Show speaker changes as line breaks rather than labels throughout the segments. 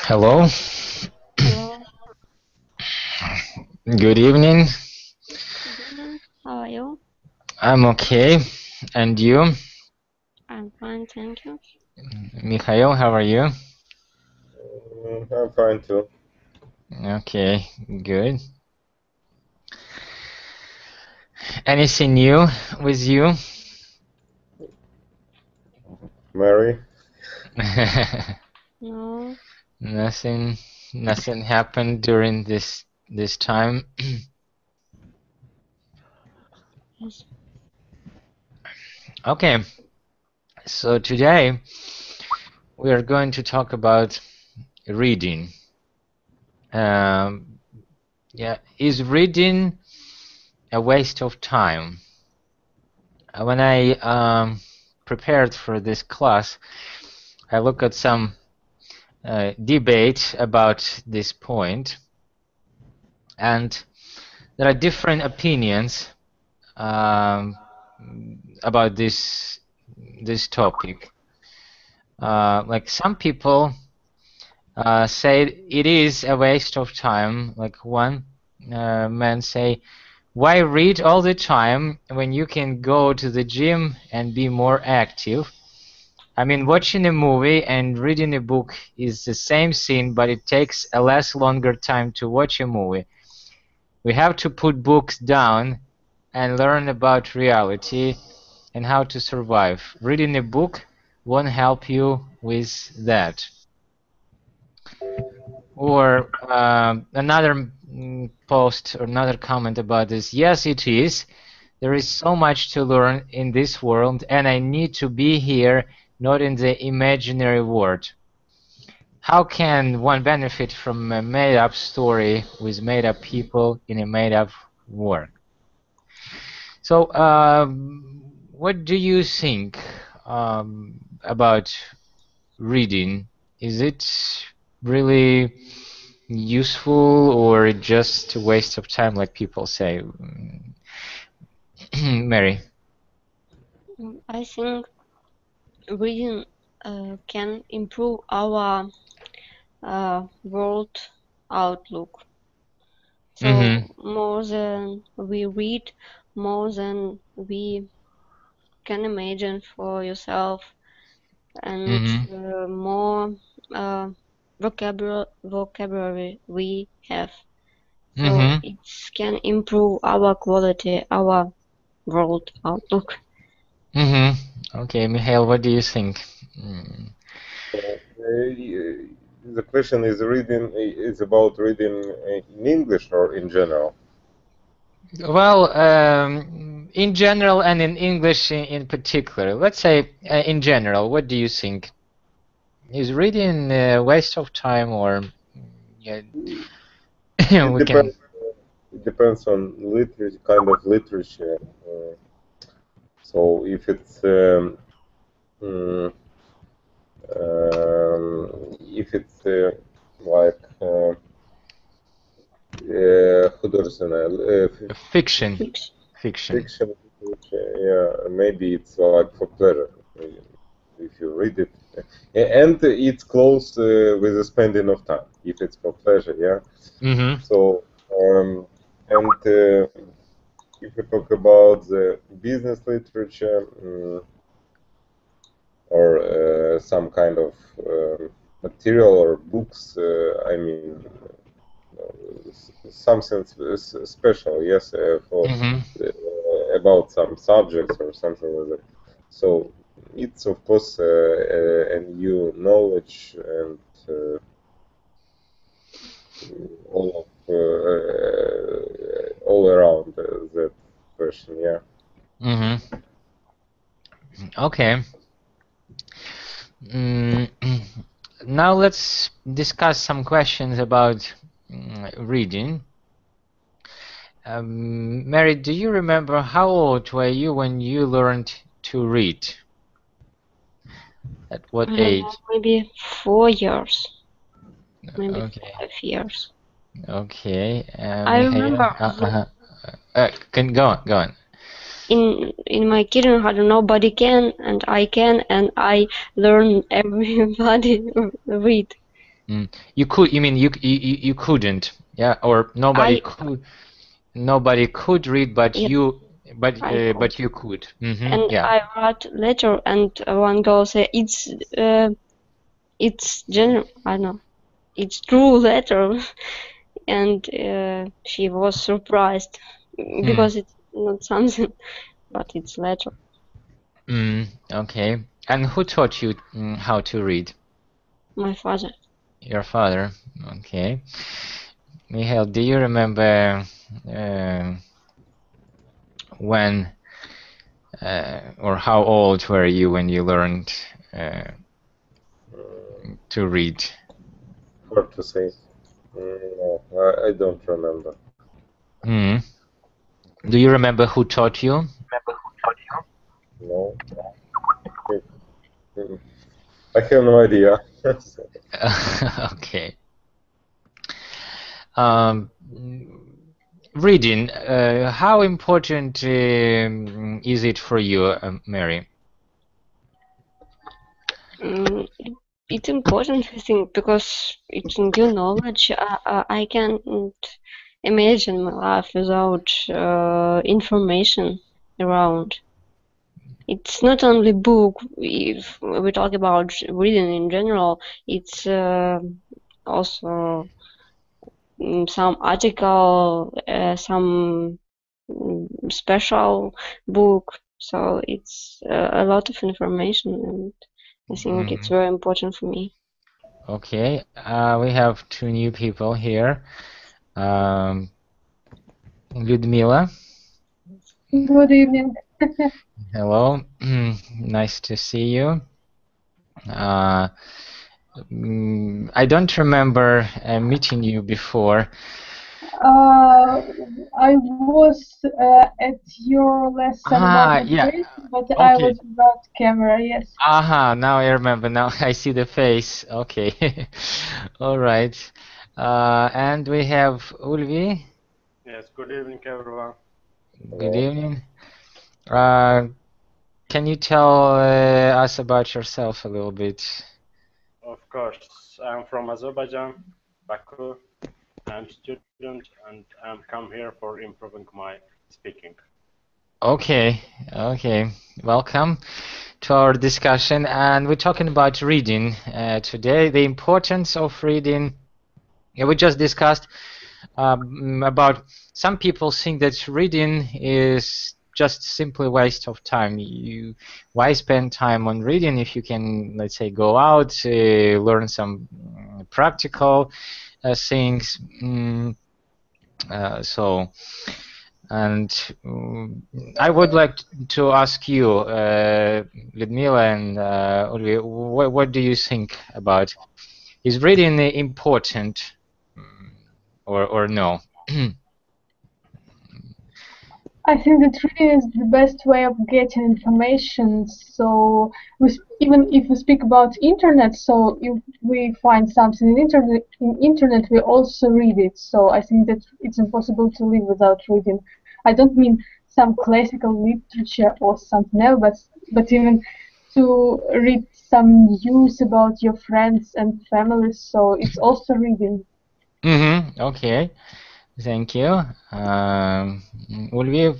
Hello,
Hello,
good evening.
good evening. How are you?
I'm okay. And you?
I'm fine, thank you.
Mikhail, how are you?
I'm fine too.
Okay, good. Anything new with you?
Mary?
No,
Nothing happened during this time.
yes.
Okay, so today we are going to talk about reading. Yeah, is reading a waste of time? When I prepared for this class, I look at some debate about this point, and there are different opinions about this topic. Like some people say it is a waste of time. Like one man say, "Why read all the time when you can go to the gym and be more active?" I mean, watching a movie and reading a book is the same thing, but it takes a less longer time to watch a movie. We have to put books down and learn about reality and how to survive. Reading a book won't help you with that. Or another post or another comment about this. Yes, it is. There is so much to learn in this world, and I need to be here, not in the imaginary world. How can one benefit from a made-up story with made-up people in a made-up world? So, what do you think about reading? Is it really useful or just a waste of time, like people say? Mary.
I think reading can improve our world outlook. So more than we read, more than we can imagine for yourself, and more vocabulary we have. So it can improve our quality, our world outlook.
Okay, Mikhail, what do you think?
The question is about reading in English or in general?
Well, in general and in English in particular. Let's say in general, what do you think? Is reading a waste of time or yeah, we can...
It depends on kind of literature. So if it's like художественное,
Fiction.
fiction, yeah, maybe it's like for pleasure if you read it, and it's close with the spending of time if it's for pleasure, yeah. So and if we talk about the business literature or some kind of material or books, I mean something special, yes, for about some subjects or something like that. So it's of course a new knowledge and all around that question, yeah.
Okay. Now let's discuss some questions about reading. Mary, do you remember how old were you when you learned to read? At what age?
Maybe 4 years. Maybe
Okay.
5 years.
Okay.
I remember
Go on.
in my kindergarten nobody can, and I can, and I learn everybody read.
You could. You mean you couldn't? Yeah, or nobody could read, but
Yes,
you
I could.
but you could.
And
Yeah.
I wrote letter, and one girl said it's general. I don't know. It's true letter, and she was surprised because it's not something, but it's letter.
Okay. And who taught you how to read?
My father.
Your father. Okay. Mihail, do you remember when or how old were you when you learned to read?
Hard to say. No, I don't remember.
Do you remember who taught you?
No. I have no idea.
Okay. Reading, how important is it for you, Mary?
It's important, I think, because it's new knowledge. I can't imagine my life without information around. It's not only book. If we talk about reading in general, it's also some article, some special book. So it's a lot of information, and I think it's very important for me.
Okay, we have two new people here. Ludmila.
Good evening.
Hello, nice to see you. I don't remember meeting you before.
I was at your lesson about the face, but
okay.
I was without camera, yes.
Now I remember. Now I see the face. Okay. All right. And we have Ulvi.
Yes, good evening, everyone.
Good evening. Can you tell us about yourself a little bit?
Of course, I'm from Azerbaijan, Baku. I'm student and I'm come here for improving my speaking.
Okay, welcome to our discussion, and we're talking about reading today, the importance of reading. Yeah, we just discussed about some people think that reading is just simply waste of time. Why spend time on reading if you can, let's say, go out, learn some practical things. And I would like to ask you, Ludmila and Ulvi, what do you think about? Is reading important or no?
I think that reading is the best way of getting information. So even if we speak about internet, so if we find something in internet, we also read it. So I think that it's impossible to live without reading. I don't mean some classical literature or something else, but even to read some news about your friends and families. So it's also reading.
Okay. Thank you. Ulvi,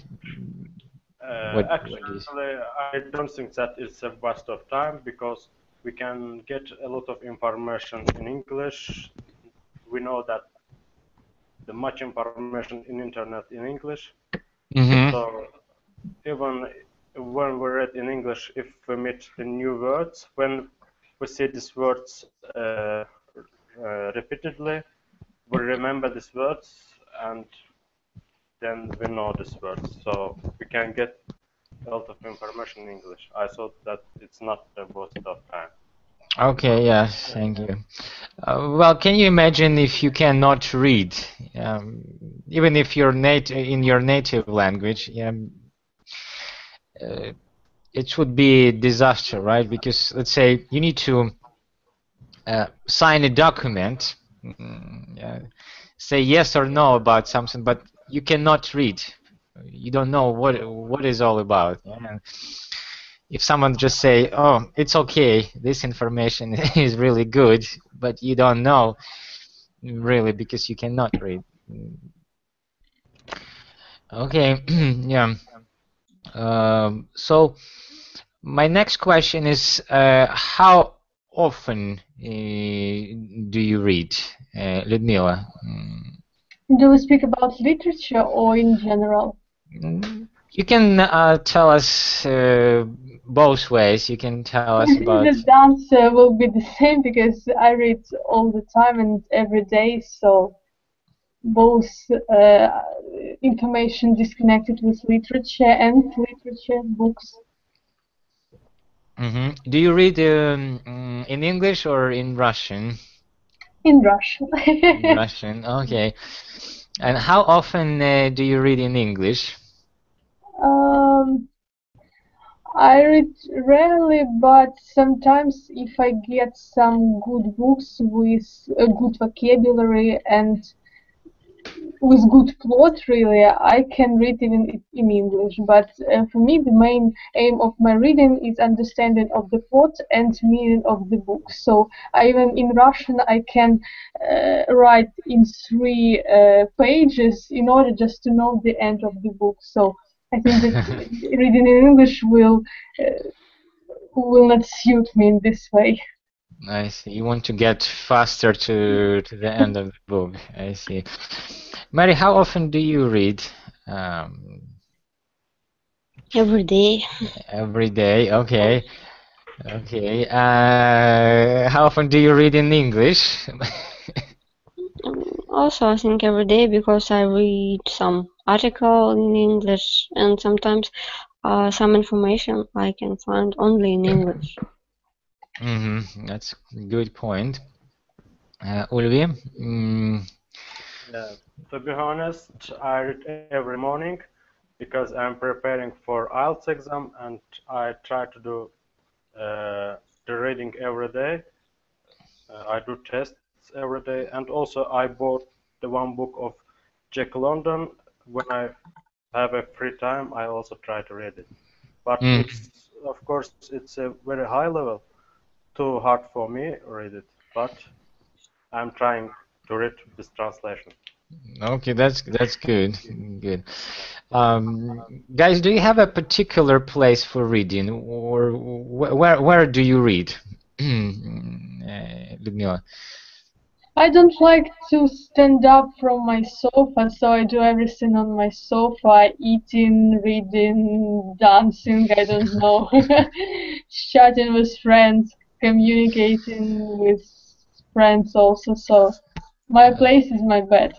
Actually, I don't think that it's a waste of time because we can get a lot of information in English. We know that the much information in internet in English. So even when we read in English, if we meet the new words, when we see these words repeatedly, we remember these words and then we know these words. So we can get a lot of information in English. I thought that it's not a waste of time.
Okay, yes, thank you. Well, can you imagine if you cannot read, even if you're in your native language? It would be a disaster, right? Because let's say you need to sign a document, say yes or no about something, but you cannot read. You don't know what is all about. if someone just say, "Oh, it's okay, this information is really good," but you don't know really because you cannot read. Okay, yeah. So my next question is, how often do you read, Ludmila?
Do we speak about literature or in general?
You can tell us both ways. You can tell us about.
The answer will be the same because I read all the time and every day, so both information disconnected with literature and literature books.
Do you read in English or in Russian?
In Russian.
In Russian, okay. And how often do you read in English?
I read rarely, but sometimes if I get some good books with a good vocabulary and with good plot, really, I can read even in English. But for me, the main aim of my reading is understanding of the plot and meaning of the book. So even in Russian, I can write in 3 pages in order just to know the end of the book. So I think that reading in English will not suit me in this way.
I see. You want to get faster to the end of the book. I see. Mary, how often do you read?
Every day.
Every day. Okay. Okay. How often do you read in English?
Also, I think every day because I read some article in English and sometimes some information I can find only in English.
That's a good point. Ulvi?
Yeah. To be honest, I read every morning because I'm preparing for IELTS exam and I try to do the reading every day. I do tests every day, and also I bought the one book of Jack London. When I have a free time, I also try to read it. But it's, of course, it's a very high level. Too hard for me to read it, but I'm trying to read this translation.
Okay, that's good. Good. Guys, do you have a particular place for reading, or where do you read? Ludmila.
I don't like to stand up from my sofa, so I do everything on my sofa, eating, reading, dancing, I don't know, chatting with friends, communicating with friends also, so my place is my bed.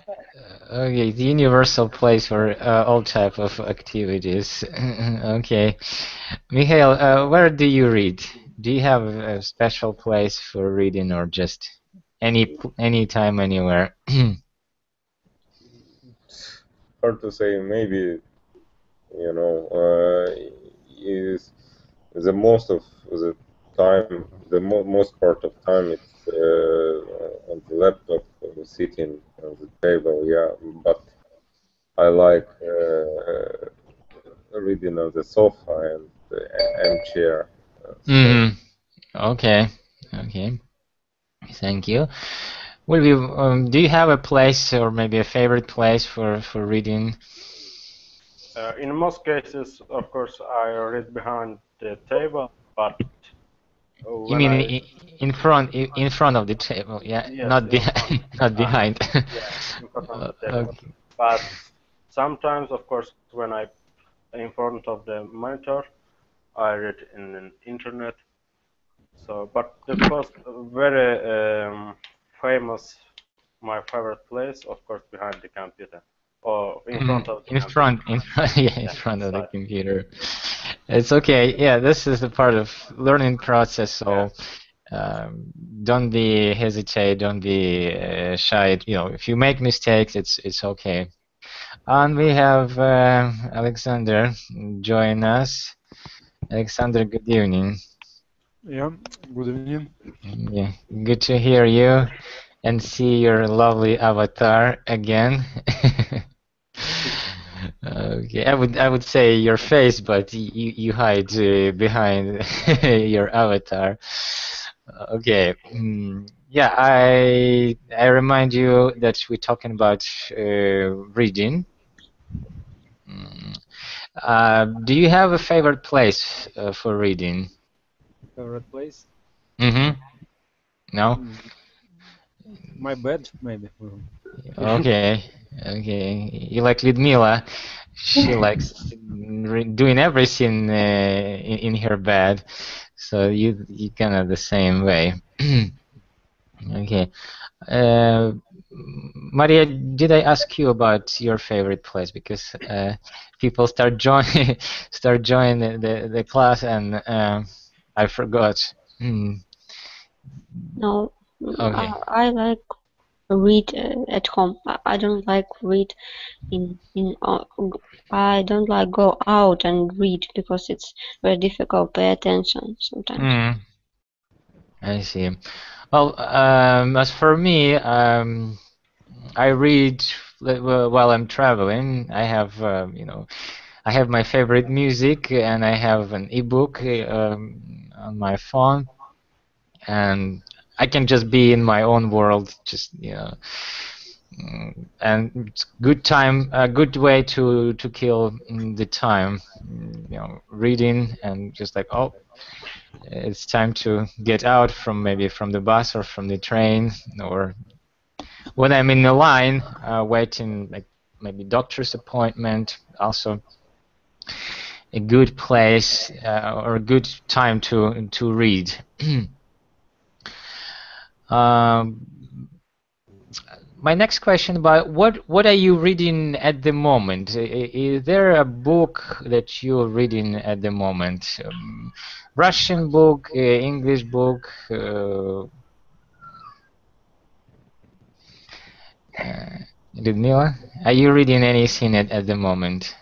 Okay, the universal place for all type of activities. Okay. Mikhail, where do you read? Do you have a special place for reading or just any time, anywhere?
Hard to say. Maybe, you know, is the most of the time, the most part of time, it's on the laptop, sitting on the table. Yeah, but I like reading on the sofa and armchair.
Okay. Okay. Thank you. Do you have a place or maybe a favorite place for reading?
In most cases, of course, I read behind the table, but
You mean in front of the table? Yeah,
yes,
not behind, not behind.
Yeah, in front of the table.
Okay.
But sometimes, of course, when I in front of the monitor, I read in the internet. So, but the first very famous, my favorite place, of course, behind the computer or in front of the
in front, yeah, in front of the computer. It's okay. Yeah, this is a part of learning process. So don't be hesitate. Don't be shy. You know, if you make mistakes, it's okay. And we have Alexander join us. Alexander, good evening.
Yeah, good evening.
Yeah, good to hear you and see your lovely avatar again. Okay, I would say your face, but you hide behind your avatar. Okay. Yeah, I remind you that we're talking about reading. Do you have a favorite place for reading?
Favorite place?
Mm-hmm. No?
My bed, maybe.
Okay. Okay. You like Ludmila. She likes doing everything in her bed. So you kind of the same way. Okay. Maria, did I ask you about your favorite place? Because people start joining the class, and I forgot.
No,
Okay.
I like read at home. I don't like read I don't like go out and read because it's very difficult to pay attention sometimes.
I see. Well, as for me, I read while I'm traveling. I have, I have my favorite music, and I have an ebook on my phone, and I can just be in my own world, just and it's a good way to kill the time, reading and just like, oh, it's time to get out from maybe from the bus or from the train, or when I'm in the line waiting, like maybe doctor's appointment, also a good place or a good time to read. My next question about what are you reading at the moment? Is there a book that you're reading at the moment? Russian book, English book? Ludmila, are you reading anything at the moment?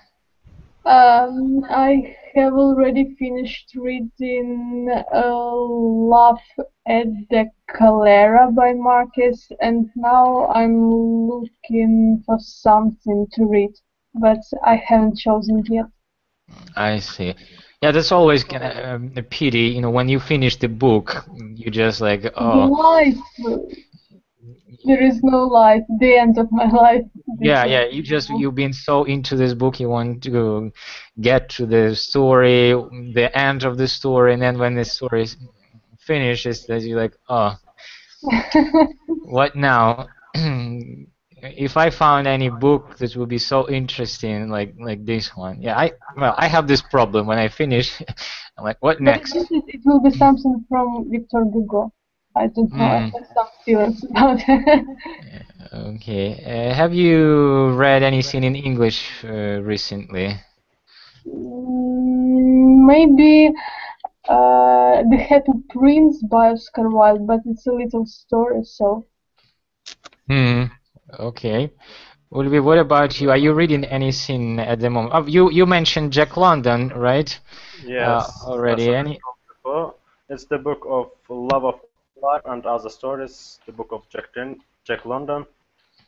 I have already finished reading Love at the Calera by Marquez, and now I'm looking for something to read, but I haven't chosen yet.
I see. Yeah, that's always kind of a pity, when you finish the book, you just like,
The
oh,
life, there is no life, the end of my life.
yeah, you've been so into this book, you want to get to the story, the end of the story, and then when the story is finished, that you're like, oh, what now? If I found any book that would be so interesting, like this one, yeah, I have this problem when I finish. I'm like, what
But I
next?
guess it will be something from Victor Hugo. I don't know, I have some feelings about it.
Okay. Have you read anything in English recently?
Maybe The Happy Prince by Oscar Wilde, but it's a little story, so.
Okay. Ulvi, what about you? Are you reading anything at the moment? Oh, you mentioned Jack London, right?
Yes,
Already.
as I mentioned before, it's the book of Love of Life and Other Stories, the book of Jack London.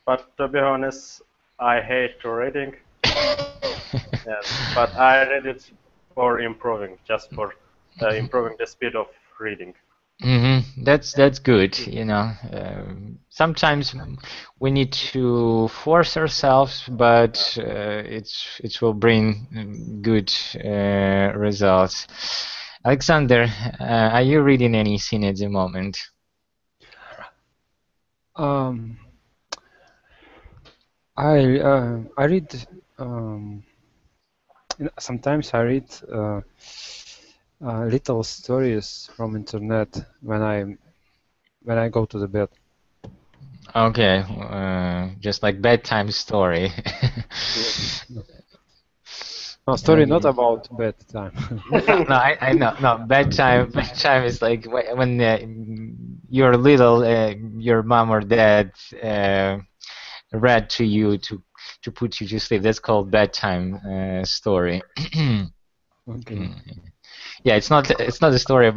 But to be honest, I hate reading. Yes, but I read it for improving, just for improving the speed of reading.
That's good. Sometimes we need to force ourselves, but it will bring good results. Alexander, are you reading anything at the moment?
I read sometimes I read little stories from internet when I go to the bed.
Okay, just like bedtime story.
No, story not about bedtime.
No, I know. No, bedtime is like when you're little, your mom or dad read to you to put you to sleep. That's called bedtime story.
Okay.
Yeah, it's not a story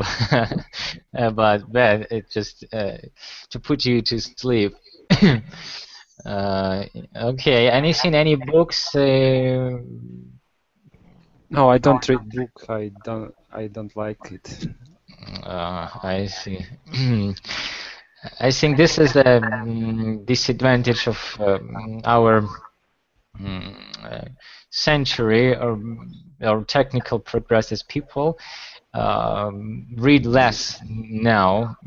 about bed. It's just to put you to sleep. Okay. Any books?
No, I don't read book. I don't like it.
I see. I think this is the disadvantage of our century or technical progress as people. Read less now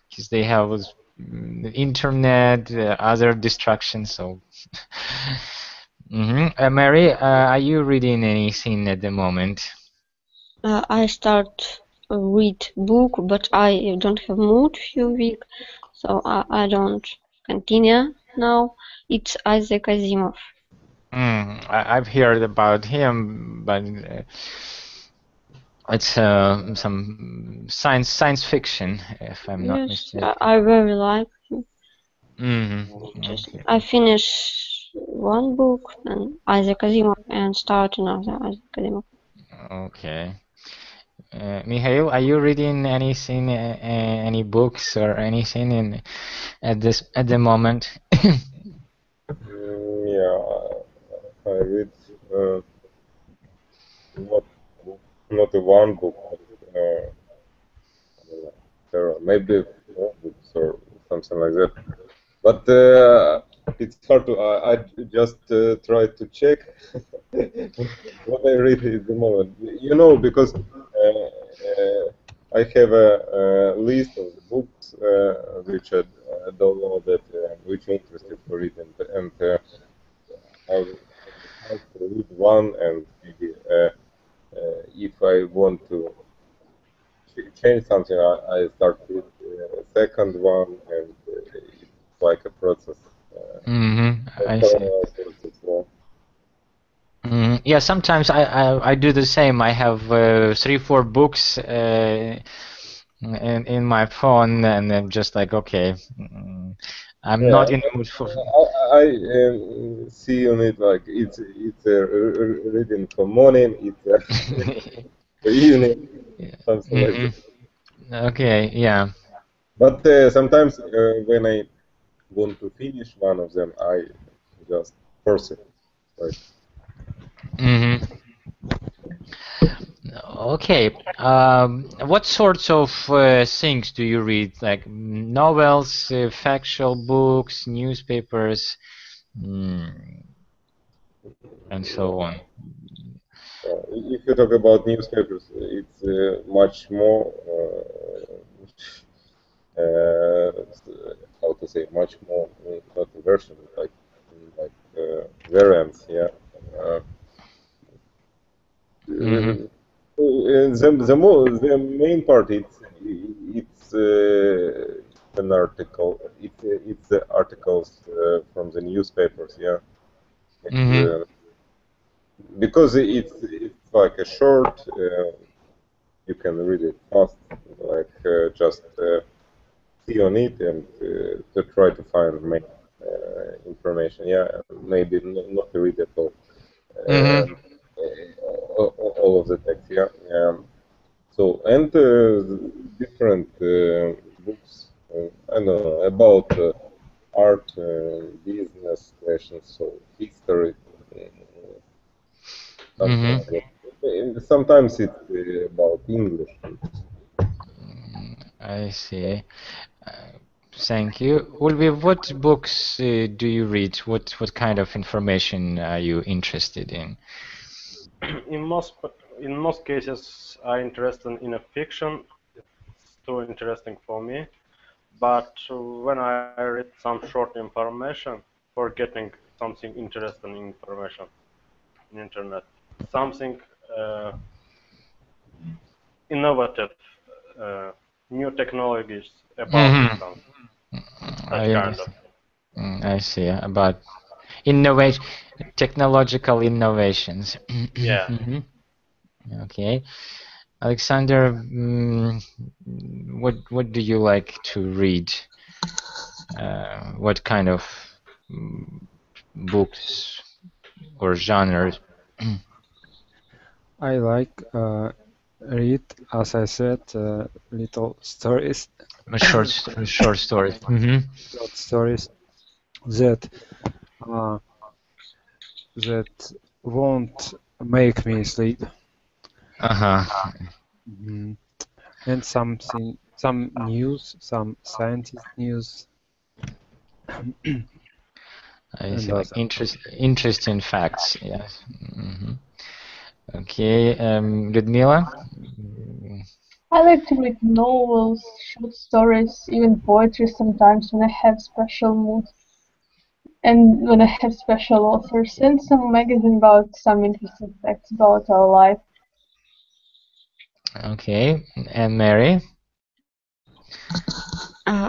because they have the internet, other distractions. So, Mary, are you reading anything at the moment?
I start read book, but I don't have mood few week, so I don't continue now. It's Isaac Asimov.
I've heard about him, but it's some science fiction, if I'm not mistaken.
I very like him.
Okay.
I finish one book and Isaac Asimov and start another Isaac Asimov.
Okay. Mikhail, are you reading anything, any books or anything at the moment?
Yeah, I read not one book, but there are maybe 4 books or something like that. But it's hard to. I just try to check what I read at the moment. You know, because I have a list of the books which I downloaded, which are interested for reading, and I start to read one, and maybe if I want to change something, I start with the second one, and it's like a process.
I see. Yeah, sometimes I do the same. I have 3-4 books in my phone, and I'm just like, okay, I'm not in the mood for.
I see on it like it's reading for morning, it's for evening, something like that.
Okay, yeah.
But sometimes when I want to finish one of them, I just force it. Right?
Okay. What sorts of things do you read? Like novels, factual books, newspapers, and so on.
If you talk about newspapers, it's much more, how to say, much more, not a version, like variants, yeah. The main part it's an article. It's the articles from the newspapers, yeah. Because it's like a short, you can read it fast, like just see on it and to try to find main information. Yeah, maybe not to read it all. All of the text. Yeah. So and different books. I don't know about art, business questions, so history. Sometimes it's about English.
I see. Thank you. Ulvi, what books do you read? What kind of information are you interested in?
In most cases, I'm interested in a fiction. It's too interesting for me. But when I read some short information for getting something interesting information in internet, something innovative, new technologies about something, that kind of.
I see. About innovation, technological innovations.
Yeah.
Okay. Alexander, what do you like to read? What kind of books or genres?
I like read, as I said, little stories.
Short stories.
Short stories, that that won't make me sleep. Mhm. And some news, some scientist news.
I see, like interesting facts. Yes. Okay, Ludmila.
I like to read novels, short stories, even poetry sometimes when I have special mood and when I have special authors, and some magazine about some interesting facts about our life.
Okay, and Mary.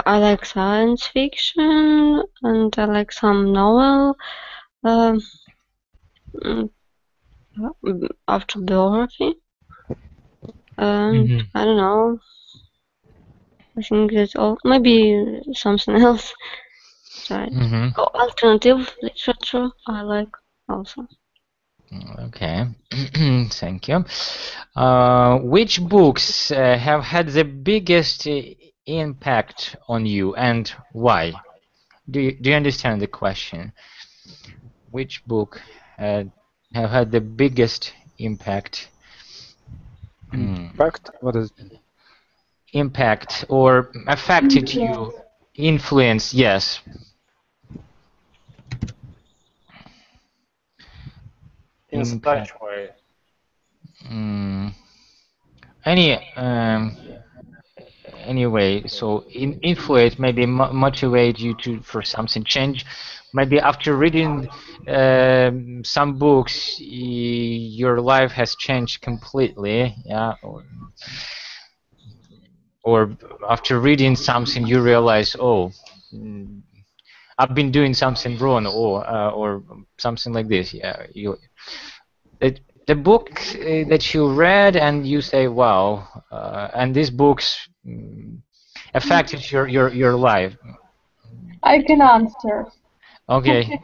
I like science fiction and I like some novel, autobiography, and I don't know. I think that's all. Maybe something else. Right. Alternative literature I like also.
Okay, thank you. Which books have had the biggest impact on you and why? Do you understand the question? Which book have had the biggest impact?
Impact? What is it?
Impact or affected you? Influence, yes.
In such way.
Anyway, so influence maybe motivate you to for something change. Maybe after reading some books, your life has changed completely. Yeah. Or after reading something, you realize, oh, I've been doing something wrong, or something like this. Yeah. The book that you read and you say, wow, and these books affected your life.
I can answer.
Okay.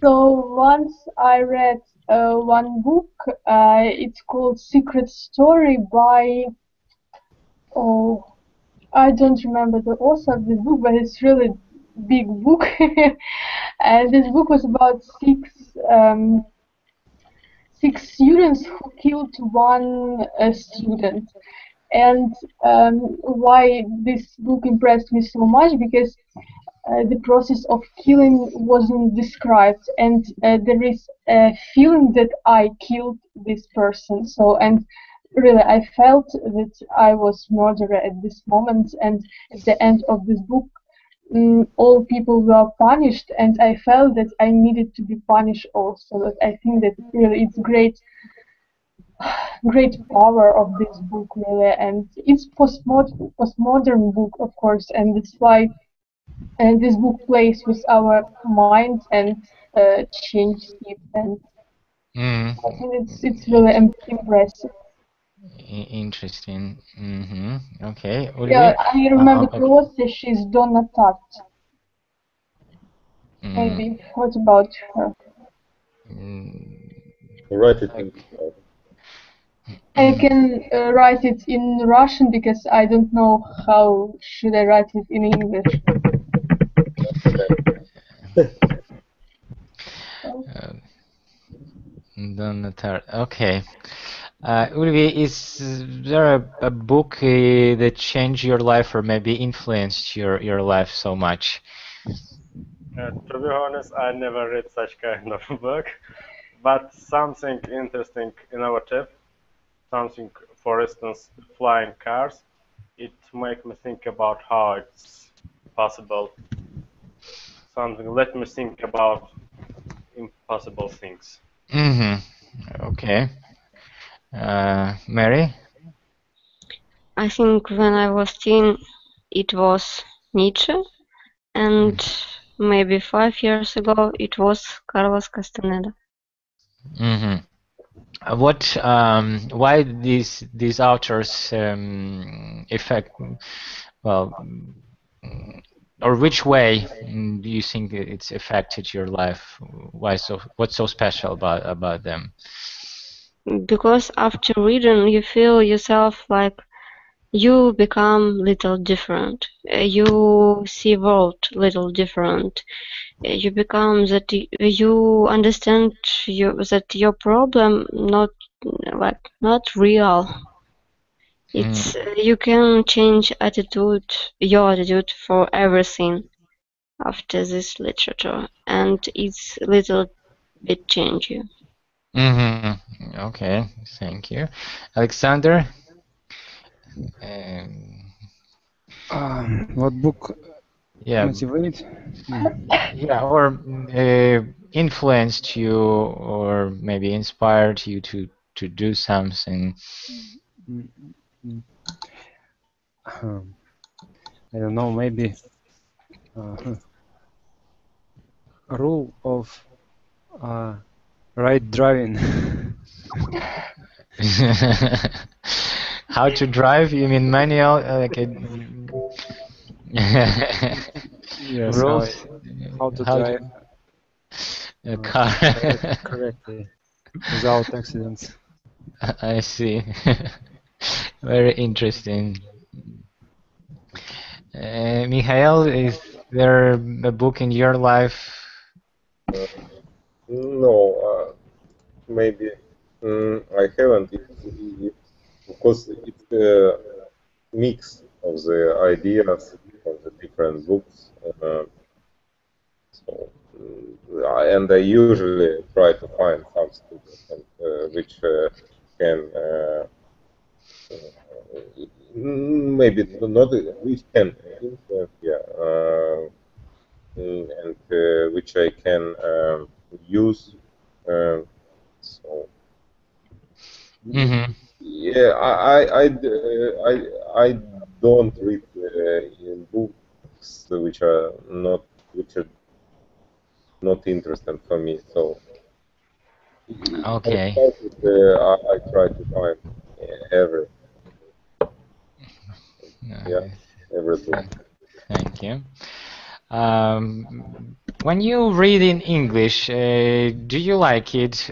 So once I read one book. It's called Secret Story by, oh, I don't remember the author of this book, but it's really big book. And this book was about six students who killed one student. And why this book impressed me so much, because the process of killing wasn't described, and there is a feeling that I killed this person. So, and really, I felt that I was murderer at this moment, and at the end of this book, all people were punished, and I felt that I needed to be punished also. That I think that really it's great power of this book, really, and it's postmodern book, of course, and that's why this book plays with our mind and changes it, and I think it's really impressive.
Interesting. Okay.
Yeah, I remember the author. She's Donna Tartt. Maybe. What about her?
Write it in.
I can write it in Russian because I don't know how should I write it in English.
Okay. Ulvi, is there a book that changed your life or maybe influenced your life so much?
To be honest, I never read such kind of book, but something interesting, innovative, something, for instance, flying cars, it makes me think about how it's possible. Something let me think about impossible things.
Okay. Mary?
I think when I was teen, it was Nietzsche, and maybe 5 years ago it was Carlos Castaneda.
What? Why these authors affect? Well, or which way do you think it's affected your life? Why so? What's so special about them?
Because after reading, you feel yourself like you become little different. You see world little different. You become that you understand that your problem not real. It's you can change your attitude for everything after this literature, and it's little bit change you.
Okay, thank you, Alexander.
What book
Yeah,
motivate?
yeah, or influenced you, or maybe inspired you to do something.
I don't know, maybe rule of right driving.
How to drive? You mean manual?
Yes,
rules?
how to drive
a car?
correctly without accidents.
I see. Very interesting. Mikhail, is there a book in your life?
No, maybe I haven't. Because it's a mix of the ideas of the different books. And I usually try to find some students which can maybe not which can influence, and which I can use. So yeah, I don't read in books which are not interesting for me. So
Okay.
I try to find every book.
Thank you. When you read in English, do you like it,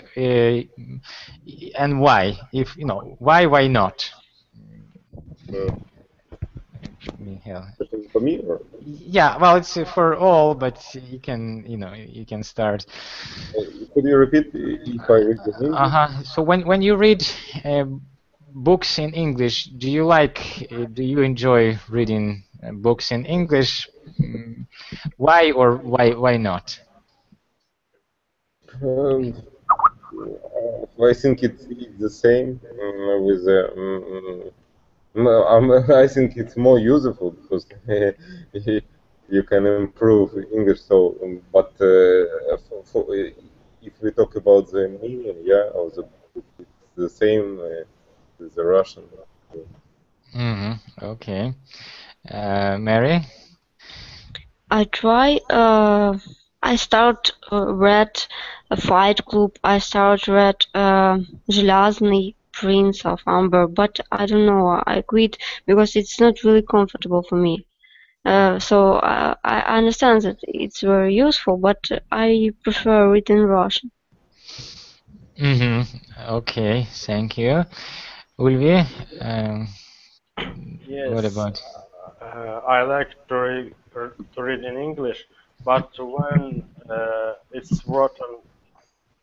and why? If you know why not?
For me, or?
Yeah, well, it's for all, but you can start.
Could you repeat if I read in English?
So when you read books in English, do you enjoy reading books in English? Why or why not?
I think it's the same with I think it's more useful because you can improve English. So, but if we talk about the meaning, of the book, it's the same with the Russian.
Okay. Mary?
I try. I start read a Fight Club. I start read Железный Prince of Amber, but I don't know. I quit because it's not really comfortable for me. So I understand that it's very useful, but I prefer reading Russian.
Okay, thank you. Ulvi,
Yes,
what about?
I like to read in English, but when it's written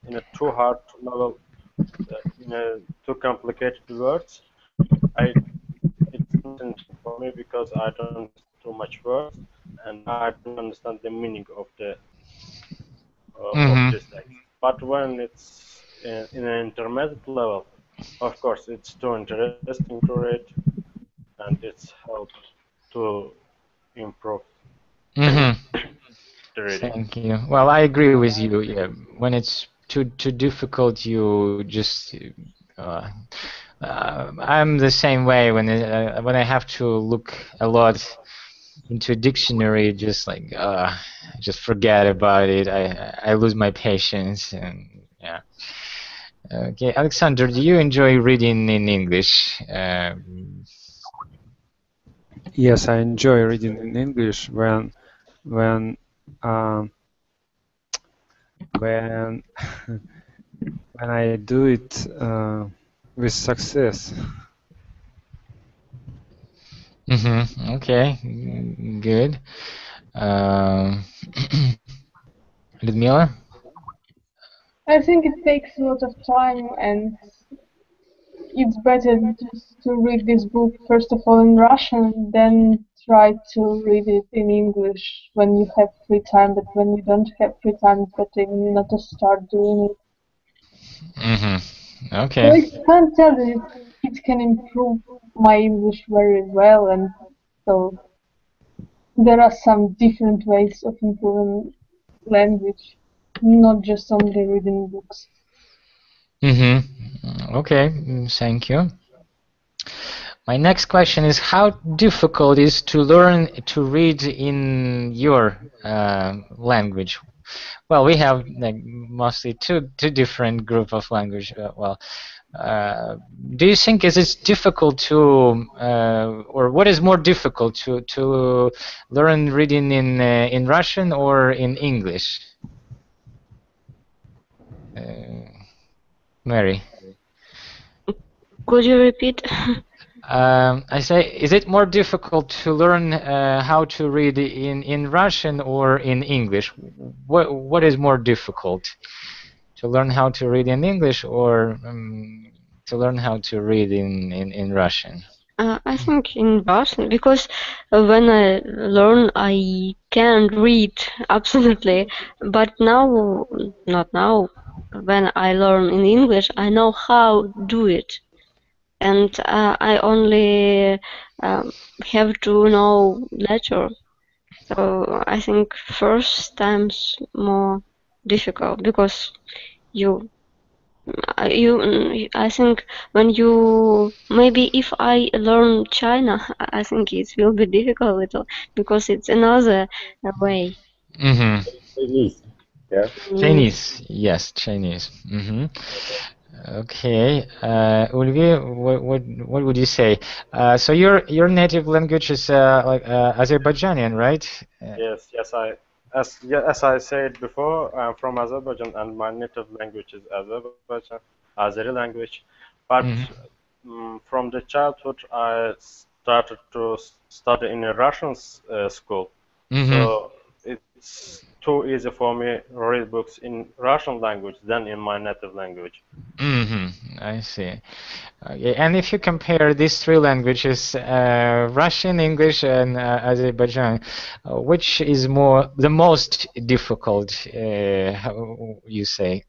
in a too hard level, in a too complicated words, it's not interesting for me because I don't understand too much words and I don't understand the meaning of this text. But when it's in an intermediate level, of course, it's too interesting to read, and it's helped to improve the reading.
Thank you. Well, I agree with you. Yeah, when it's too difficult, you just I'm the same way when I have to look a lot into a dictionary, just forget about it. I lose my patience, and yeah. Okay, Alexander, do you enjoy reading in English?
Yes, I enjoy reading in English when when when I do it with success.
Okay, good. Ludmila?
I think it takes a lot of time, and it's better just to read this book first of all in Russian, then try to read it in English when you have free time. But when you don't have free time, it's better not to start doing it. So
Okay.
I can't tell that it can improve my English very well, and so there are some different ways of improving language, not just only reading books.
Okay, thank you. My next question is, how difficult is to learn to read in your language? Well, we have like mostly two different group of language. Do you think is it difficult to, or what is more difficult to learn reading in Russian or in English? Mary.
Could you repeat?
I say, is it more difficult to learn how to read in Russian or in English? What is more difficult, to learn how to read in English or to learn how to read in Russian?
I think in Russian, because when I learn, I can read absolutely, but now, not now. When I learn in English, I know how to do it, and I only have to know later. So I think first time's more difficult because I think when you, maybe if I learn China, I think it will be difficult a little because it's another way.
Chinese, yeah.
Chinese, yes, Chinese. Okay, Ulvi, what would you say? So your native language is like Azerbaijani, right?
Yes, as I said before, I'm from Azerbaijan, and my native language is Azerbaijan, Azeri language. But from the childhood, I started to study in a Russian school, so it's too easy for me to read books in Russian language than in my native language.
I see. Okay, and if you compare these three languages, Russian, English, and Azerbaijan, which is the most difficult? How you say?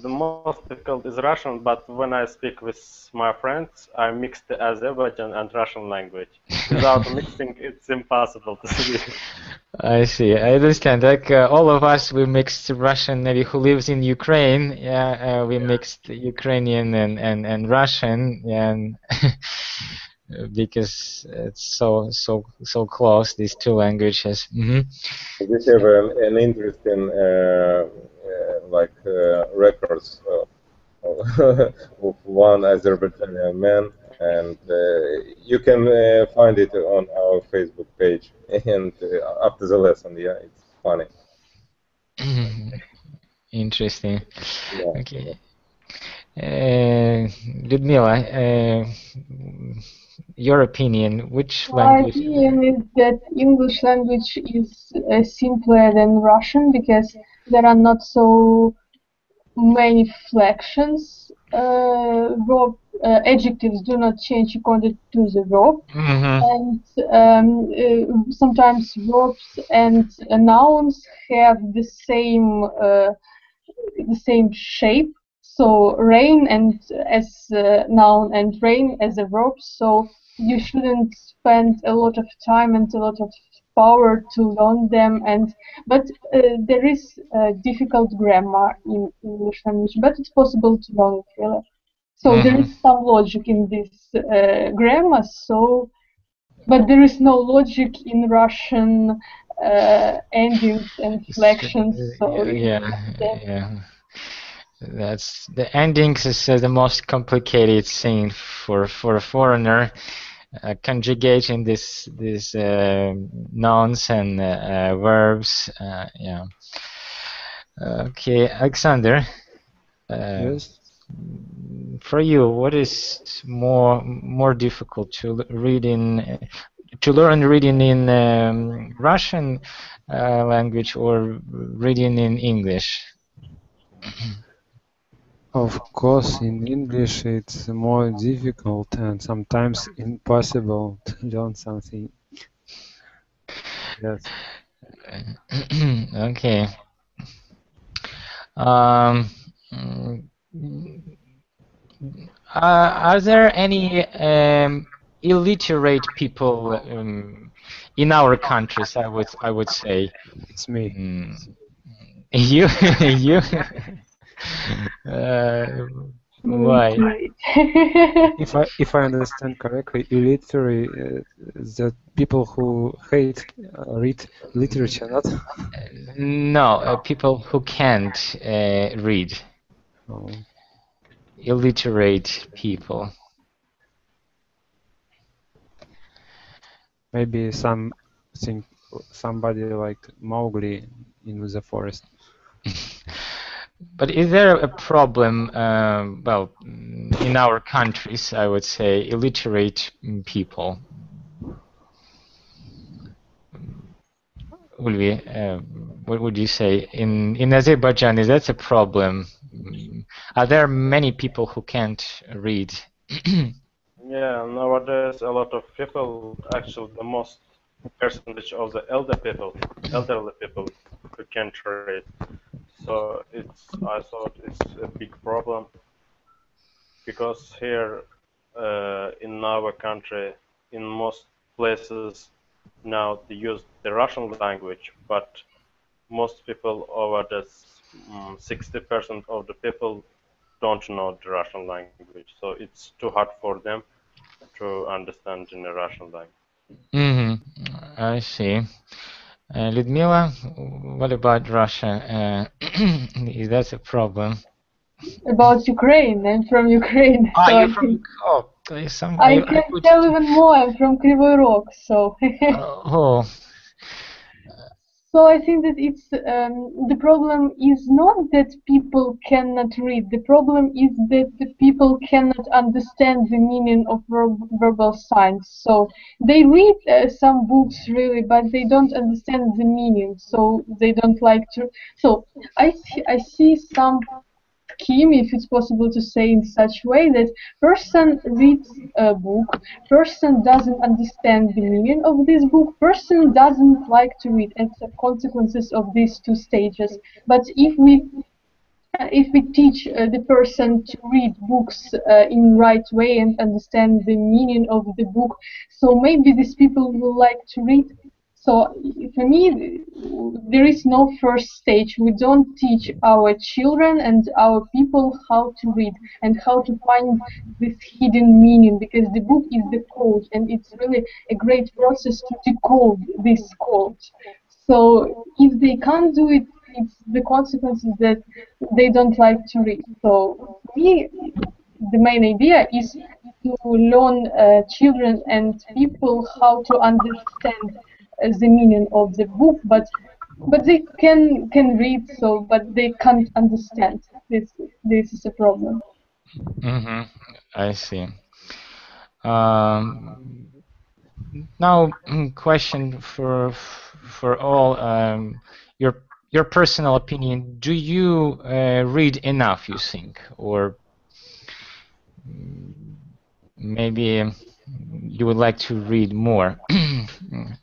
The most difficult is Russian, but when I speak with my friends, I mix the Azerbaijan and Russian language. Without mixing, it's impossible to speak.
I see. I understand. Like all of us, we mixed Russian. Maybe who lives in Ukraine, we mixed Ukrainian and Russian, and because it's so close, these two languages.
We have an interesting records of one Azerbaijani man, and you can find it on our Facebook page. And after the lesson, yeah, it's funny.
Interesting.
Yeah.
Okay. Ludmila, your opinion, which
My
language?
opinion is that English language is simpler than Russian because there are not so many flexions. Adjectives do not change according to the verb, and sometimes verbs and nouns have the same shape. So rain and as a noun and rain as a verb. So you shouldn't spend a lot of time and a lot of power to learn them. But there is difficult grammar in English language, but it's possible to learn it really. So there is some logic in this grammar. So, but there is no logic in Russian endings and flexions. So
Yeah. That's the endings is the most complicated thing for a foreigner. Conjugating these nouns and verbs. Yeah. Okay, Alexander.
Yes.
for you, what is more difficult to read in to learn reading in Russian language or reading in English?
Of course, in English it's more difficult and sometimes impossible to learn something. Yes.
Okay. Are there any illiterate people in our countries? I would say.
It's me.
You you. Why?
If I understand correctly, illiterate the people who hate read literature, not?
No, people who can't read.
Oh.
Illiterate people.
Maybe somebody like Mowgli in the forest.
But is there a problem, well, in our countries, I would say, illiterate people? Ulvi, what would you say? In Azerbaijan, is that a problem? Are there many people who can't read?
Yeah, nowadays a lot of people, actually the most percentage of the elderly people who can't read. So I thought it's a big problem because here in our country, in most places now they use the Russian language, but most people, over the 60% of the people, don't know the Russian language. So it's too hard for them to understand in the Russian language.
I see. Ludmila, what about Russia? Is that a problem?
About Ukraine. I'm from Ukraine.
Ah,
so
you're from... Oh,
I can tell even more. I'm from Kryvyi Rog, so...
Oh.
So I think that it's the problem is not that people cannot read. The problem is that the people cannot understand the meaning of verbal signs. So they read some books really, but they don't understand the meaning. So they don't like to. So I see some scheme, if it's possible to say in such way, that person reads a book, person doesn't understand the meaning of this book, person doesn't like to read. It's the consequences of these two stages. But if we teach the person to read books in right way and understand the meaning of the book, so maybe these people will like to read. So for me, there is no first stage. We don't teach our children and our people how to read and how to find this hidden meaning, because the book is the code and it's really a great process to decode this code. So if they can't do it, it's the consequences that they don't like to read. So for me, the main idea is to learn children and people how to understand the meaning of the book, but they can read, so but they can't understand. This is a problem.
I see. Now, question for all. Your personal opinion. Do you read enough, you think, or maybe you would like to read more?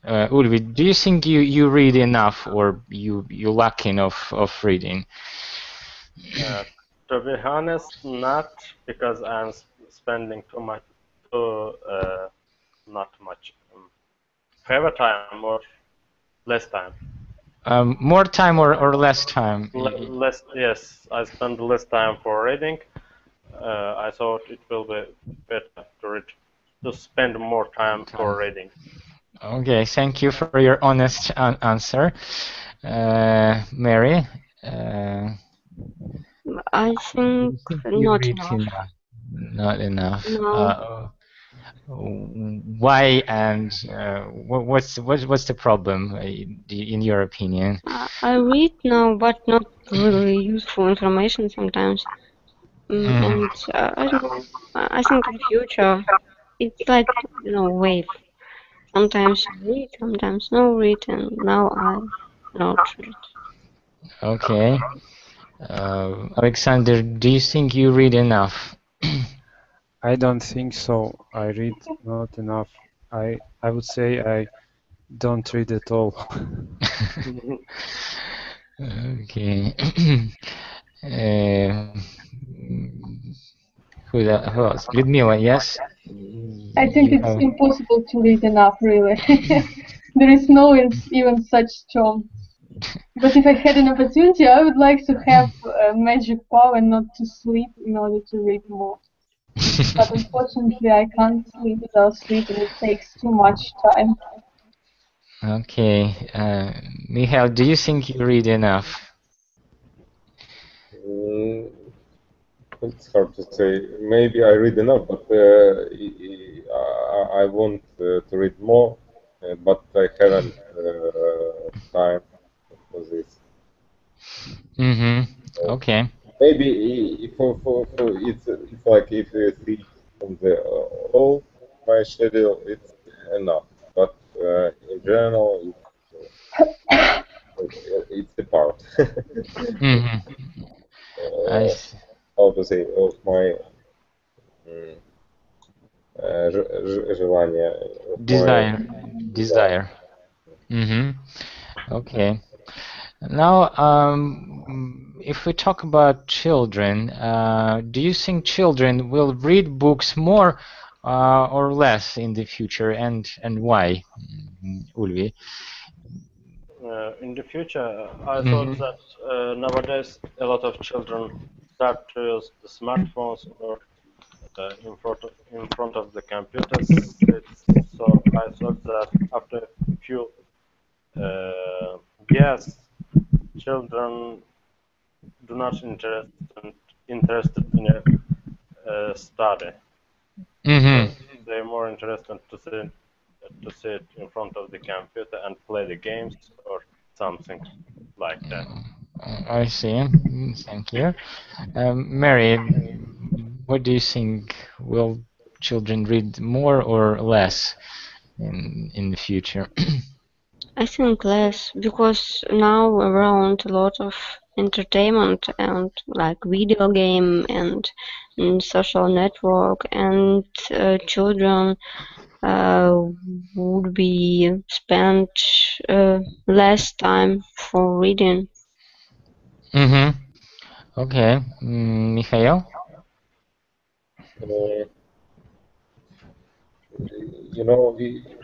Ulvi, do you think you read enough, or you lacking of reading?
To be honest, not, because I'm spending too much, not much. Have time or less time?
More time or less time?
Less, yes. I spend less time for reading. I thought it will be better to spend more time for reading.
Okay, thank you for your honest answer, Mary.
I think not enough.
Not enough.
No.
Why, and what's the problem in your opinion?
I read now, but not really useful information sometimes. And I don't know. I think in the future it's like wave. Sometimes read, sometimes no read, and now I not read.
Okay. Alexander, do you think you read enough?
I don't think so. I read not enough. I would say I don't read at all.
Okay. Who else? Ludmila, yes?
I think it's impossible to read enough, really. There is no even such term. But if I had an opportunity, I would like to have a magic power not to sleep in order to read more. But unfortunately, I can't sleep without sleeping. It takes too much time.
Okay. Mikhail, do you think you read enough?
It's hard to say. Maybe I read enough, but I want to read more, but I haven't time for this.
Okay.
Maybe for it's like if you see from the whole my schedule, it's enough. But in general, it's a part.
I see.
How to say of my желание.
Desire. Okay. Now, if we talk about children, do you think children will read books more or less in the future, and why, Ulvi?
In the future, I thought that nowadays a lot of children start to use the smartphones or in front of the computers. So I thought that after a few years, children do not interested in a study. They're more interested to sit in front of the computer and play the games or something like that.
I see. Thank you. Mary, what do you think? Will children read more or less in the future?
I think less, because now around a lot of entertainment and like video game and social network, and children would be spent less time for reading.
Okay. Mikhail?
You know,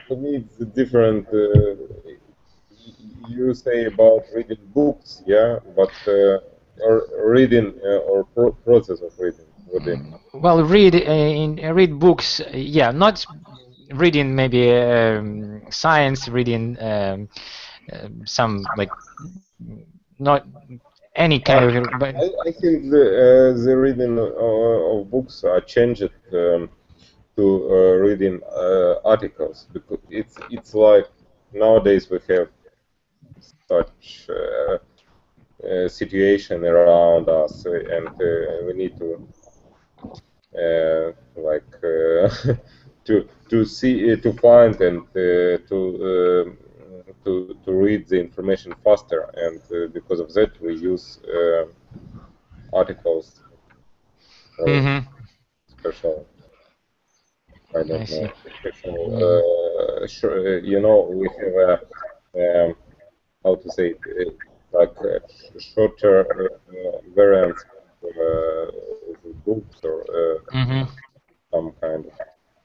for me it's different. You say about reading books, yeah, but or reading or process of reading.
Well, read books. Yeah, not reading maybe science, reading some like not any kind of. But
I think the reading of books are changed to reading articles, because it's like nowadays we have such situation around us, and we need to like to see, to find, and to read the information faster, and because of that we use articles. Special, I don't know, special, you know, we have a how to say it, like shorter variants of books or some kind of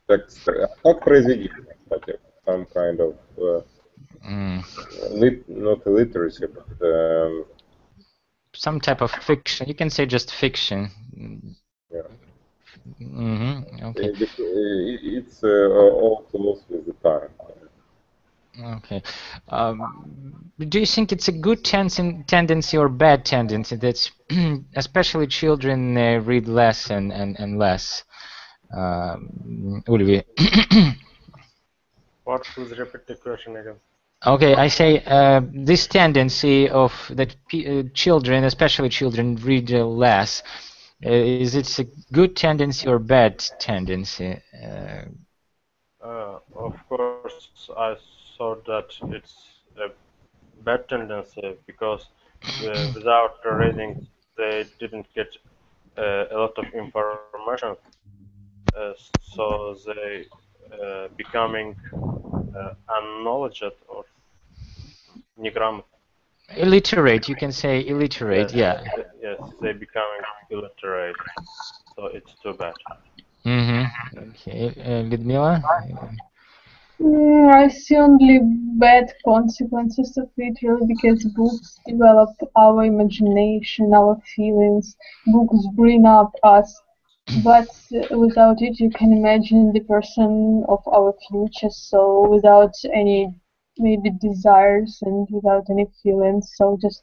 text, как произведение, кстати, some kind of not literacy, but
some type of fiction. You can say just fiction.
Yeah.
Okay.
It's all close with the time.
Okay. Do you think it's a good tendency or bad tendency that especially children read less and less? Ulvi.
What? Please repeat the question again.
Okay, I say this tendency of that children, especially children, read less. Is it a good tendency or bad tendency?
Of course, I thought that it's a bad tendency because without reading, they didn't get a lot of information, so they becoming unknowledgeable or неграмотный.
Illiterate, you can say illiterate,
Yes,
yeah.
yes, they becoming illiterate, so it's too bad.
Okay, Людмила?
I see only bad consequences of it, really, because books develop our imagination, our feelings. Books bring up us, but without it, you can imagine the person of our future. So without any maybe desires and without any feelings, so just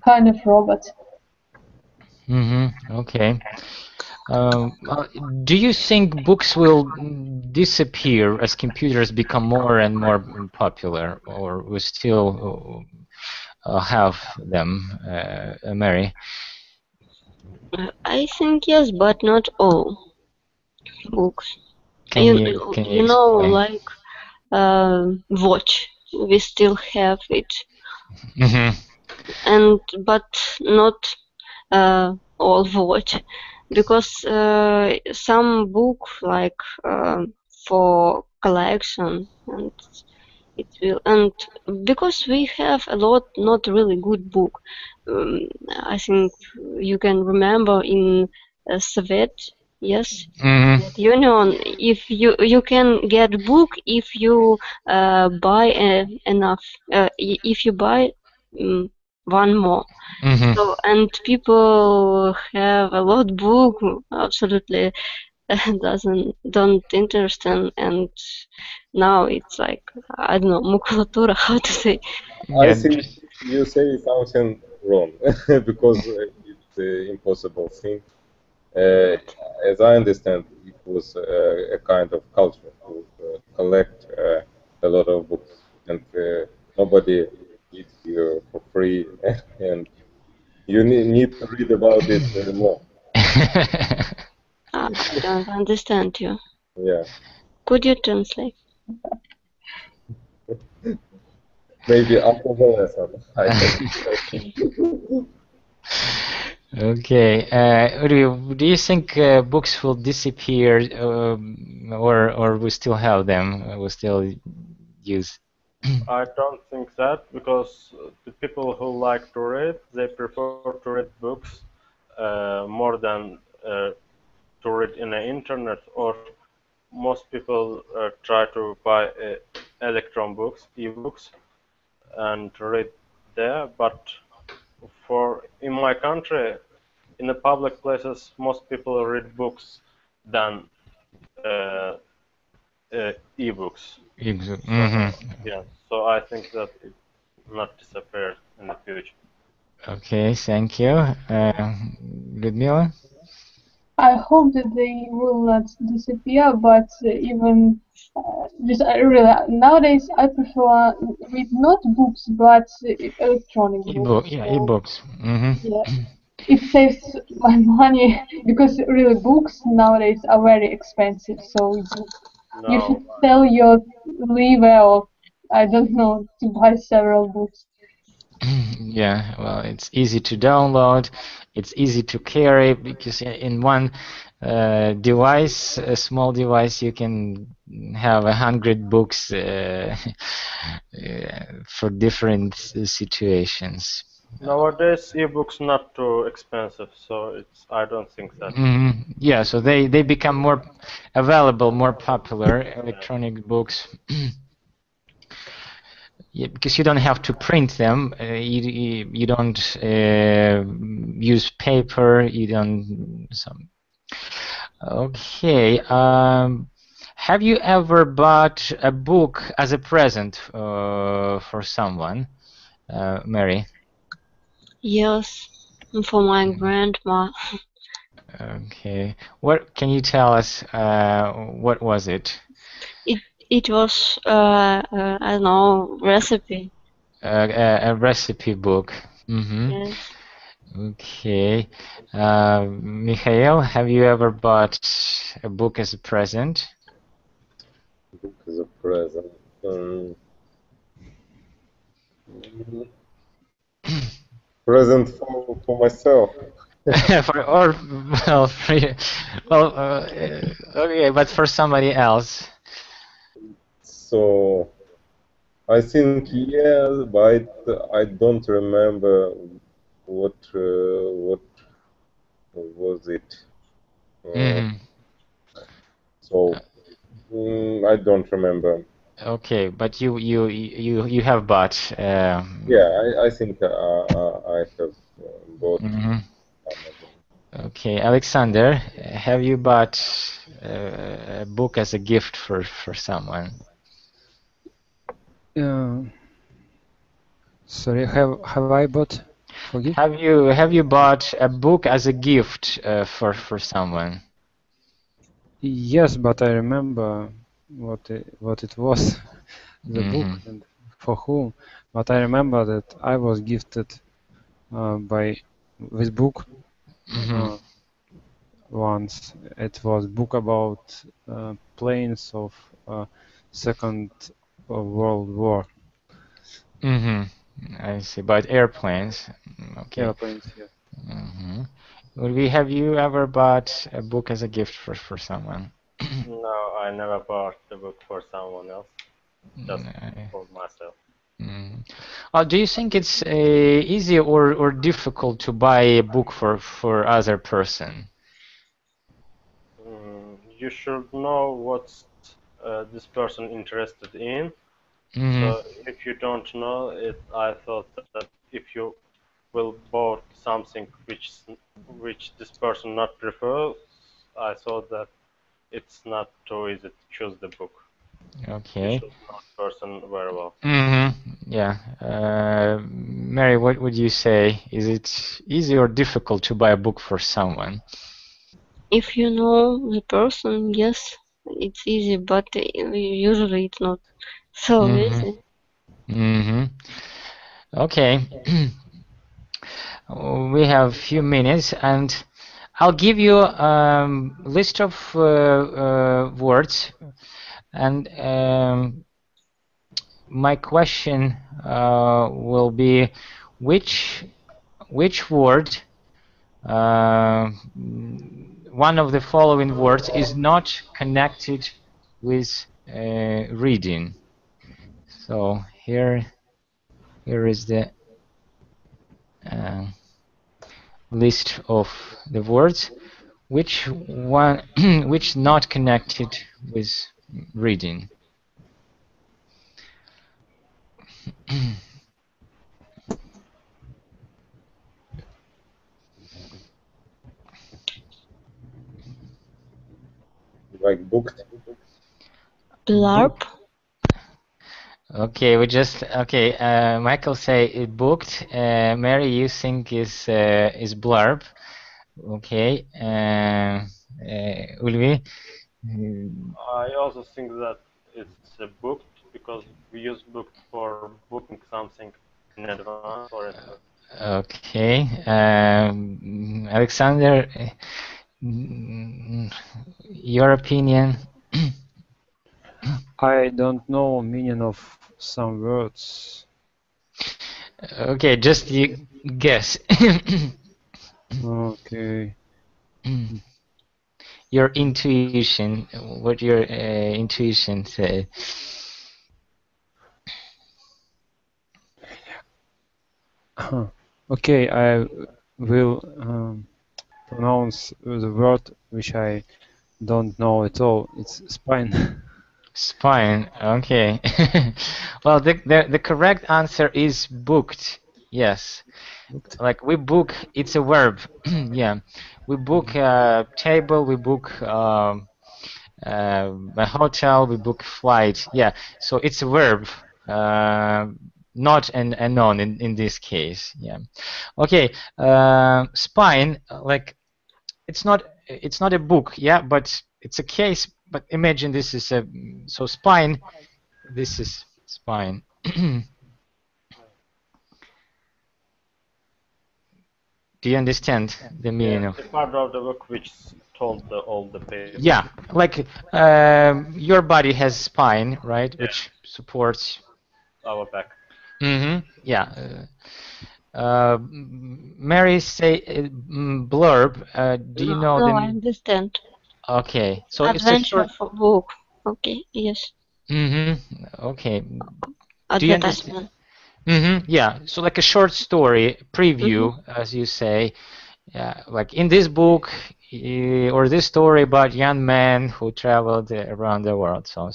kind of robot.
Okay. Do you think books will disappear as computers become more and more popular, or we still have them, Mary?
I think yes, but not all books.
Can you
know,
explain?
like watch, we still have it, and but not all watch, because some book like for collection and it will, and because we have a lot not really good book. I think you can remember in Soviet, yes, Union, if you can get book if you buy enough, if you buy one more. So, and people have a lot book absolutely don't understand, and now it's like, I don't know, макулатура, how to say.
I think you say something wrong because it's an impossible thing. As I understand, it was a kind of culture to collect a lot of books, and nobody gives you for free, and you need to read about it more.
I don't understand you.
Yeah.
Could you translate?
Maybe after the lesson, I can.
Okay. Uri, do you think books will disappear, or we still have them? We still use?
I don't think that, because the people who like to read, they prefer to read books more than to read in the internet, or most people try to buy electron books, e-books, and read there. But in my country, in the public places, most people read books than e-books. Yeah, so I think that it will not disappear in the future.
Okay, thank you. Людмила?
I hope that they will not disappear, but even really, nowadays I prefer read not books but electronic books.
Yeah,
So,
e-books.
yeah, it saves my money because really books nowadays are very expensive. So you should sell your liver or I don't know to buy several books.
Yeah, well, it's easy to download, it's easy to carry, because in one device, a small device, you can have 100 books for different situations.
Nowadays, e-books not too expensive, so I don't think that.
Yeah, so they become more available, more popular, electronic books. Yeah, because you don't have to print them. You don't use paper. You don't. Okay. Have you ever bought a book as a present for someone, Mary?
Yes, for my grandma.
Okay. What can you tell us? What was it?
It was I don't know, recipe.
A recipe book.
Yes.
Okay. Mikhail, have you ever bought a book as a present?
Book as a present. Present for myself.
Okay, but for somebody else.
So I think yeah, but I don't remember what was it. So I don't remember.
Okay, but you have bought.
Yeah, I think I have bought.
Okay, Alexander, have you bought a book as a gift for someone?
Sorry, have I bought for gift?
Have you bought a book as a gift for someone?
Yes, but I remember what it was, the book, and for whom. But I remember that I was gifted by this book once. It was book about planes of Second World War.
I see, but airplanes. Okay.
Airplanes, yeah.
Have you ever bought a book as a gift for someone?
No, I never bought the book for someone else, just for myself.
Do you think it's easy or difficult to buy a book for other person?
You should know what this person interested in. So if you don't know it, I thought that if you will bought something which this person not prefers, I thought that it's not too easy to choose the book.
Okay.
You should know the person very well.
Yeah. Mary, what would you say? Is it easy or difficult to buy a book for someone?
If you know the person, yes, it's easy, but usually it's not so easy.
Okay. We have a few minutes, and I'll give you a list of words, and my question will be which word, one of the following words is not connected with reading. So here is the list of the words which not connected with reading.
Like booked.
Blurb.
Okay, Michael say it booked. Mary, you think is blurb. Okay. Ulvi?
I also think that it's booked because we use booked for booking something in advance, for instance.
Okay. Alexander, your opinion?
I don't know meaning of some words.
Okay, just you guess.
Okay.
Your intuition, what your intuition said.
Okay, I will pronounce the word which I don't know at all. It's spine.
Spine. Okay. Well, the correct answer is booked. Yes.
Booked.
Like we book. It's a verb. Yeah. We book a table. We book a hotel. We book flight. Yeah. So it's a verb. Not a noun in this case. Yeah. Okay. Spine. Like it's not a book. Yeah, but it's a case. But imagine this is a spine. This is spine. Do you understand the meaning of?
The part of the book which told all the pages.
Yeah, like your body has spine, right, which supports
our back.
Yeah. Mary say blurb. Do you know
No,
the?
I understand.
Okay, so it's a
Adventure
short.
for book. Okay, yes.
Okay. Do you understand?
Advertisement.
Yeah. So like a short story preview, as you say. Yeah, like in this book or this story about young man who traveled around the world. So.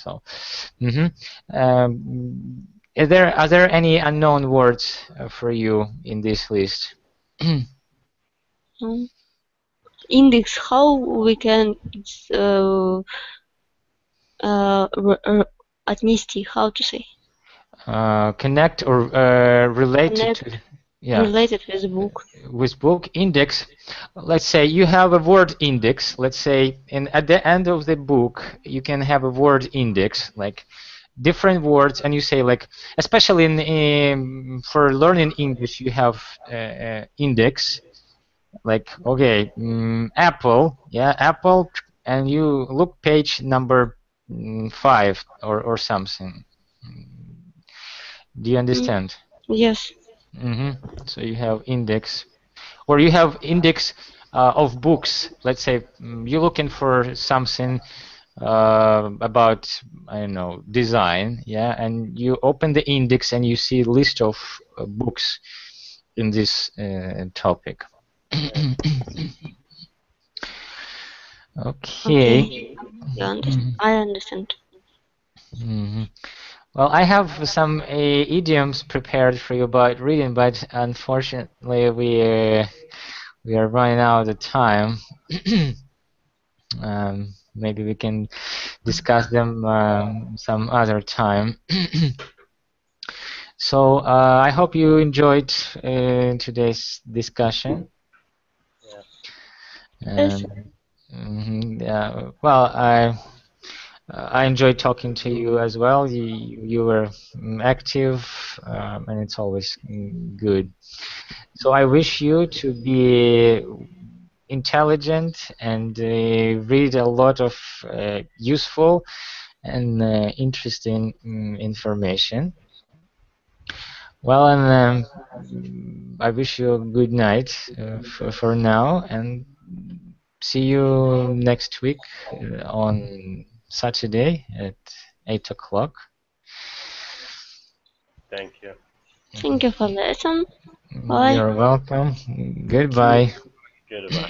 Are there any unknown words for you in this list?
Index. How we can отнести? How to say?
Connect or related to. Yeah.
Related with book.
With book index, let's say you have a word index. Let's say, and at the end of the book, you can have a word index, like different words, and you say like, especially for learning English, you have index, like okay, apple, yeah, apple, and you look page number 5 or something. Do you understand?
Yes.
So you have index, or you have index of books. Let's say you're looking for something about, I don't know, design, yeah, and you open the index and you see a list of books in this topic. Okay.
I understand.
Well, I have some idioms prepared for you about reading, but unfortunately we are running out of time. Maybe we can discuss them some other time. So I hope you enjoyed today's discussion.
Yes.
Yeah, well, I enjoyed talking to you as well. You were active, and it's always good. So I wish you to be intelligent and read a lot of useful and interesting information. Well, and I wish you a good night for now, and see you next week on Saturday at 8 o'clock.
Thank you.
Thank you for listening.
You're welcome. Goodbye.
Goodbye.